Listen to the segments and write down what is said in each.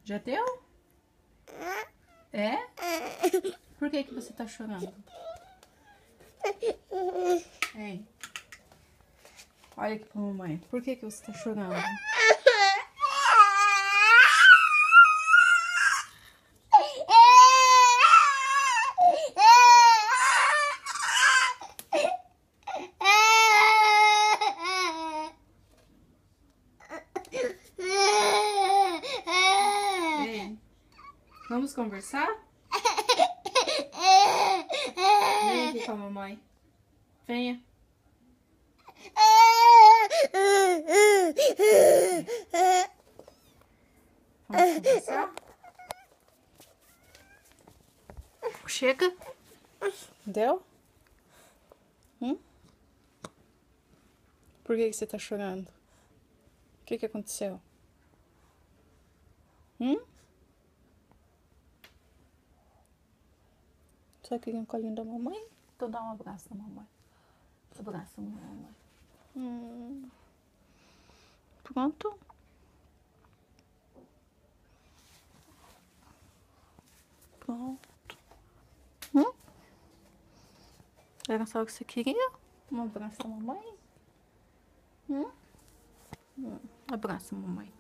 Já deu? É? Por que que você tá chorando? Ei. Olha aqui pra mamãe. Por que que você tá chorando? Ei. Vamos conversar? Vem aqui com a mamãe. Venha. Vamos conversar? Chega. Deu? Por que que você tá chorando? O que que aconteceu? Só queria um colinho da mamãe? Então dá um abraço da mamãe. Abraça a mamãe. Pronto. Pronto. Era só o que você queria? Um abraço da mamãe? Abraça a mamãe.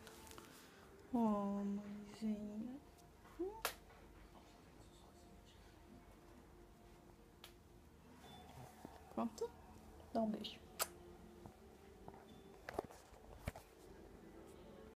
Oh, mãezinha. Pronto? Dá um beijo.